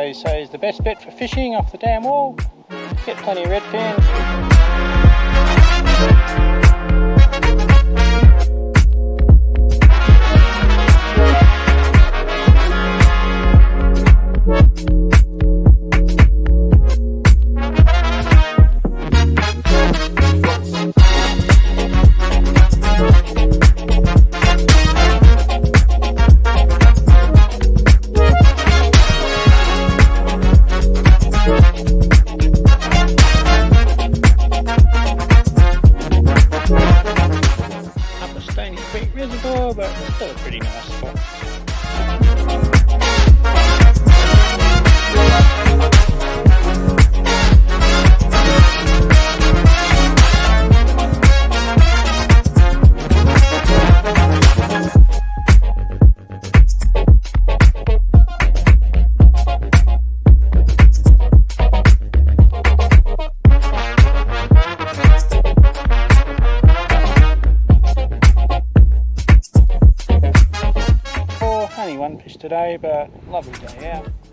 always say is the best bet for fishing off the dam wall. Get plenty of redfin. Upper Stony Creek Reservoir, but still a pretty nice spot. Only one fish today, but lovely day out.